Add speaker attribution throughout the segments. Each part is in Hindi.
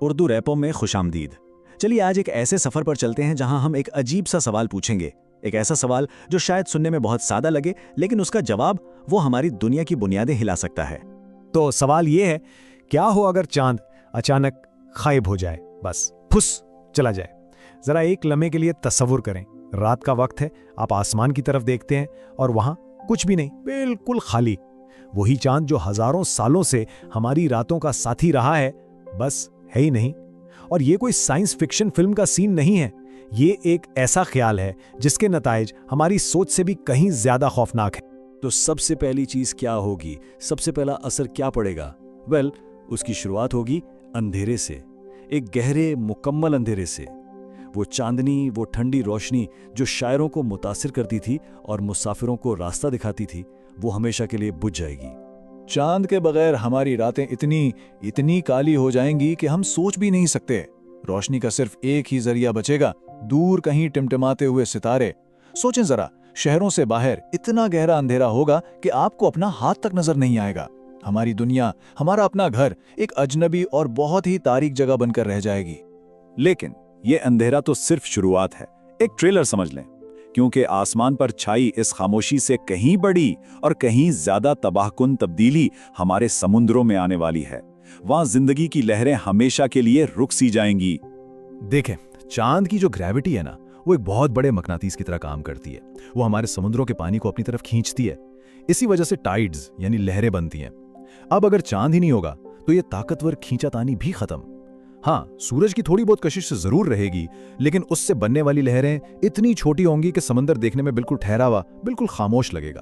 Speaker 1: उर्दू रैपों में खुशामदीद। चलिए आज एक ऐसे सफर पर चलते हैं जहां हम एक अजीब सा सवाल पूछेंगे। एक ऐसा सवाल जो शायद सुनने में बहुत सादा लगे, लेकिन उसका जवाब वो हमारी दुनिया की बुनियादें हिला सकता है।
Speaker 2: तो सवाल ये है, क्या हो अगर चांद अचानक गायब हो जाए, बस फुस चला जाए। जरा एक लम्हे के लिए तसव्वुर करें, रात का वक्त है, आप आसमान की तरफ देखते हैं और वहां कुछ भी नहीं, बिल्कुल खाली। वही चांद जो हजारों सालों से हमारी रातों का साथी रहा है, बस है ही नहीं। और ये कोई साइंस फिक्शन फिल्म का सीन नहीं है, ये एक ऐसा ख्याल है जिसके नताइज हमारी सोच से भी कहीं ज्यादा खौफनाक है।
Speaker 3: तो सबसे पहली चीज क्या होगी, सबसे पहला असर क्या पड़ेगा? उसकी शुरुआत होगी अंधेरे से, एक गहरे मुकम्मल अंधेरे से। वो चांदनी, वो ठंडी रोशनी जो शायरों को मुतासिर करती थी और मुसाफिरों को रास्ता दिखाती थी, वो हमेशा के लिए बुझ जाएगी।
Speaker 4: चांद के बगैर हमारी रातें इतनी काली हो जाएंगी कि हम सोच भी नहीं सकते। रोशनी का सिर्फ एक ही जरिया बचेगा, दूर कहीं टिमटिमाते हुए सितारे। सोचें जरा, शहरों से बाहर इतना गहरा अंधेरा होगा कि आपको अपना हाथ तक नजर नहीं आएगा। हमारी दुनिया, हमारा अपना घर एक अजनबी और बहुत ही तारीक जगह बनकर रह जाएगी।
Speaker 1: लेकिन ये अंधेरा तो सिर्फ शुरुआत है। एक ट्रेलर समझ लें, क्योंकि आसमान पर छाई इस खामोशी से कहीं बड़ी और कहीं ज्यादा तबाहकुन तब्दीली हमारे समुद्रों में आने वाली है। वहां जिंदगी की लहरें हमेशा के लिए रुक सी जाएंगी।
Speaker 2: देखें, चांद की जो ग्रेविटी है ना, वो एक बहुत बड़े मकनातीस की तरह काम करती है। वो हमारे समुद्रों के पानी को अपनी तरफ खींचती है। इसी वजह से टाइड्स यानी लहरें बनती हैं। अब अगर चांद ही नहीं होगा तो ये ताकतवर खींचातानी भी खत्म। हाँ, सूरज की थोड़ी बहुत कशिश जरूर रहेगी, लेकिन उससे बनने वाली लहरें इतनी छोटी होंगी कि समंदर देखने में बिल्कुल ठहरा हुआ, बिल्कुल खामोश लगेगा।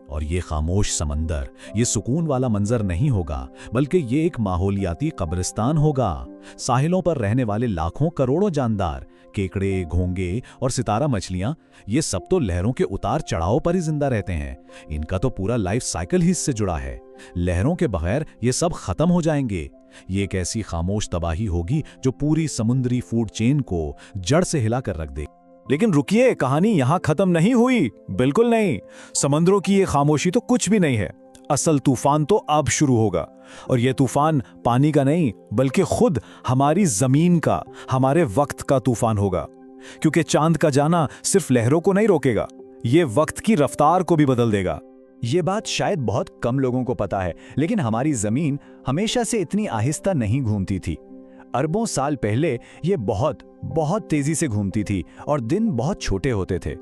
Speaker 2: और ये खामोश समंदर, ये सुकून वाला मंजर नहीं होगा, बल्कि ये एक माहौलियाती कब्रिस्तान होगा। साहिलों पर रहने वाले लाखों करोड़ों जानदार, केकड़े, घोंगे और सितारा मछलियां, ये सब तो लहरों के उतार चढ़ाव पर ही जिंदा रहते हैं। इनका तो पूरा लाइफ साइकिल ही इससे जुड़ा है। लहरों के बगैर ये सब खत्म हो जाएंगे। ये एक ऐसी खामोश तबाही होगी जो पूरी समुद्री फूड चेन को जड़ से हिलाकर रख दे।
Speaker 4: लेकिन रुकिए, कहानी यहां खत्म नहीं हुई, बिल्कुल नहीं। समंदरों की ये खामोशी तो कुछ भी नहीं है। असल तूफान तो अब शुरू होगा, और ये तूफान पानी का नहीं, बल्कि खुद हमारी जमीन का, हमारे वक्त का तूफान होगा। क्योंकि चांद का जाना सिर्फ लहरों को नहीं रोकेगा, ये वक्त की रफ्तार को भी बदल देगा।
Speaker 1: ये बात शायद बहुत कम लोगों को पता है, लेकिन हमारी जमीन हमेशा से इतनी आहिस्ता नहीं घूमती थी। अरबों साल पहले ये बहुत तेजी से घूमती थी और दिन बहुत छोटे होते थे।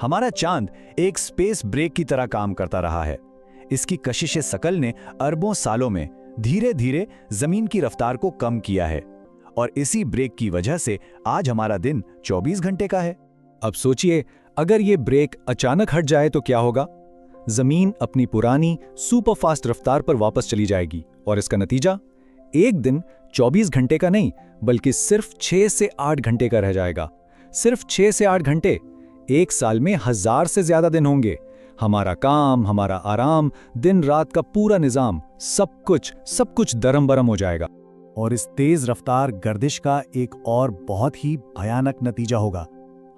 Speaker 1: हमारा चांद एक स्पेस ब्रेक की तरह काम करता रहा है। इसकी कशिश सकल ने अरबों सालों में धीरे धीरे जमीन की रफ्तार को कम किया है, और इसी ब्रेक की वजह से आज हमारा दिन 24 घंटे का है।
Speaker 2: अब सोचिए, अगर ये ब्रेक अचानक हट जाए तो क्या होगा? जमीन अपनी पुरानी सुपरफास्ट रफ्तार पर वापस चली जाएगी, और इसका नतीजा एक दिन 24 घंटे का नहीं, बल्कि सिर्फ 6 से 8 घंटे का रह जाएगा। सिर्फ 6 से 8 घंटे। एक साल में 1000 से ज्यादा दिन होंगे। हमारा काम, हमारा आराम, दिन रात का पूरा निजाम, सब कुछ दरम बरम हो जाएगा।
Speaker 5: और इस तेज रफ्तार गर्दिश का एक और बहुत ही भयानक नतीजा होगा,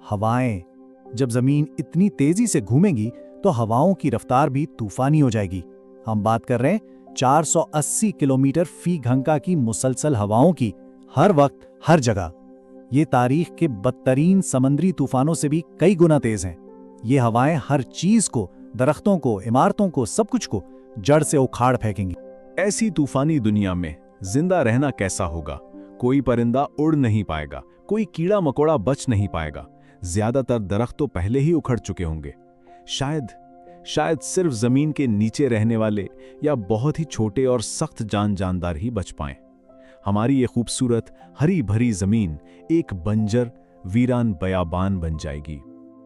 Speaker 5: हवाएं। जब जमीन इतनी तेजी से घूमेगी तो हवाओं की रफ्तार भी तूफानी हो जाएगी। हम बात कर रहे हैं 480 किलोमीटर फी घंटा की मुसलसल हवाओं की, हर वक्त हर जगह। ये तारीख के बदतरीन समंदरी तूफानों से भी कई गुना तेज हैं। ये हवाएं हर चीज को, दरख्तों को, इमारतों को, सब कुछ को जड़ से उखाड़ फेंकेंगी।
Speaker 1: ऐसी तूफानी दुनिया में जिंदा रहना कैसा होगा? कोई परिंदा उड़ नहीं पाएगा, कोई कीड़ा मकोड़ा बच नहीं पाएगा। ज्यादातर दरख्त तो पहले ही उखड़ चुके होंगे। शायद सिर्फ जमीन के नीचे रहने वाले या बहुत ही छोटे और सख्त जानदार ही बच पाएं। हमारी ये खूबसूरत हरी भरी जमीन एक बंजर वीरान बयाबान बन जाएगी।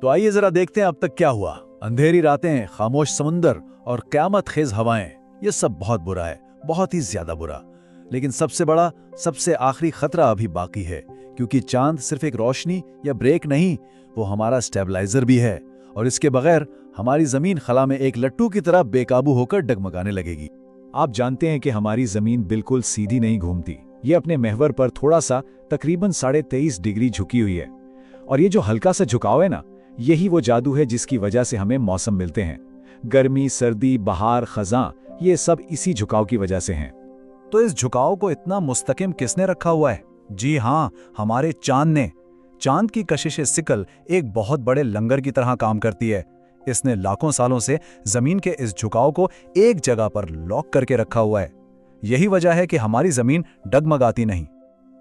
Speaker 4: तो आइए जरा देखते हैं अब तक क्या हुआ। अंधेरी रातें, खामोश समुंदर और क़यामत खेज हवाएं, ये सब बहुत बुरा है, बहुत ही ज्यादा बुरा। लेकिन सबसे बड़ा, सबसे आखिरी खतरा अभी बाकी है, क्योंकि चांद सिर्फ एक रोशनी या ब्रेक नहीं, वो हमारा स्टेबलाइजर भी है। और इसके बगैर हमारी जमीन खला में एक लट्टू की तरह बेकाबू होकर डगमगाने लगेगी।
Speaker 1: आप जानते हैं कि हमारी जमीन बिल्कुल सीधी नहीं घूमती। ये अपने महवर पर थोड़ा सा, तकरीबन 23.5 डिग्री झुकी हुई है। और ये जो हल्का सा झुकाव है ना, यही वो जादू है जिसकी वजह से हमें मौसम मिलते हैं। गर्मी, सर्दी, बहार, खज़ां, ये सब इसी झुकाव की वजह से हैं।
Speaker 4: तो इस झुकाव को इतना मुस्तकिम किसने रखा हुआ है? जी हाँ, हमारे चांद ने। चांद की कशिश सिकल एक बहुत बड़े लंगर की तरह काम करती है। इसने लाखों सालों से जमीन के इस झुकाव को एक जगह पर लॉक करके रखा हुआ है। यही वजह है कि हमारी जमीन डगमगाती नहीं।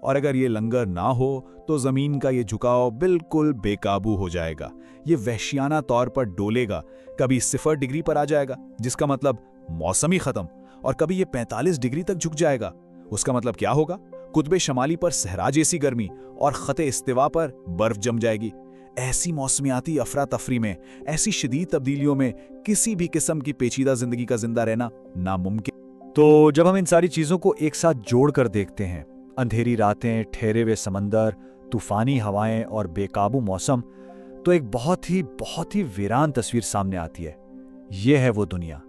Speaker 2: और अगर ये लंगर ना हो तो जमीन का ये झुकाव बिल्कुल बेकाबू हो जाएगा। ये वहशियाना तौर पर डोलेगा, कभी 0 डिग्री पर आ जाएगा जिसका मतलब मौसम ही खत्म, और कभी ये 45 डिग्री तक झुक जाएगा। उसका मतलब क्या होगा? कुतबे शमाली पर सहरा जैसी गर्मी और खते इस्तिवा पर बर्फ जम जाएगी। ऐसी मौसमियाती अफरा तफरी में, ऐसी शदीद तब्दीलियों में किसी भी किस्म की पेचीदा जिंदगी का जिंदा रहना नामुमकिन।
Speaker 3: तो जब हम इन सारी चीजों को एक साथ जोड़कर देखते हैं, अंधेरी रातें, ठहरे हुए समंदर, तूफानी हवाएं और बेकाबू मौसम, तो एक बहुत ही वीरान तस्वीर सामने आती है। यह है वो दुनिया,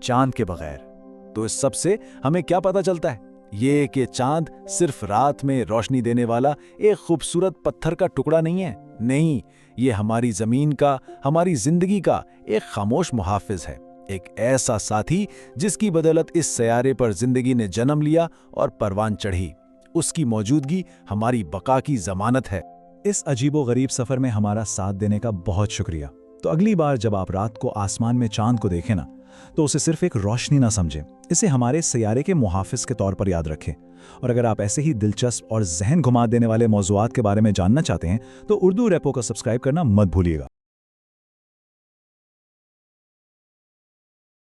Speaker 3: चांद के बगैर।
Speaker 4: तो इस सब से हमें क्या पता चलता है? ये कि चांद सिर्फ रात में रोशनी देने वाला एक खूबसूरत पत्थर का टुकड़ा नहीं है। नहीं, ये हमारी जमीन का, हमारी जिंदगी का एक खामोश मुहाफिज है। एक ऐसा साथी जिसकी बदौलत इस सयारे पर जिंदगी ने जन्म लिया और परवान चढ़ी। उसकी मौजूदगी हमारी बका की जमानत है।
Speaker 2: इस अजीबो-गरीब सफर में हमारा साथ देने का बहुत शुक्रिया। तो अगली बार जब आप रात को आसमान में चांद को देखें ना, तो उसे सिर्फ एक रोशनी ना समझें, इसे हमारे सैयारे के मुहाफिज के तौर पर याद रखें। और अगर आप ऐसे ही दिलचस्प और जहन घुमा देने वाले मौज़ूआत के बारे में जानना चाहते हैं तो उर्दू रेपो को सब्सक्राइब करना मत भूलिएगा।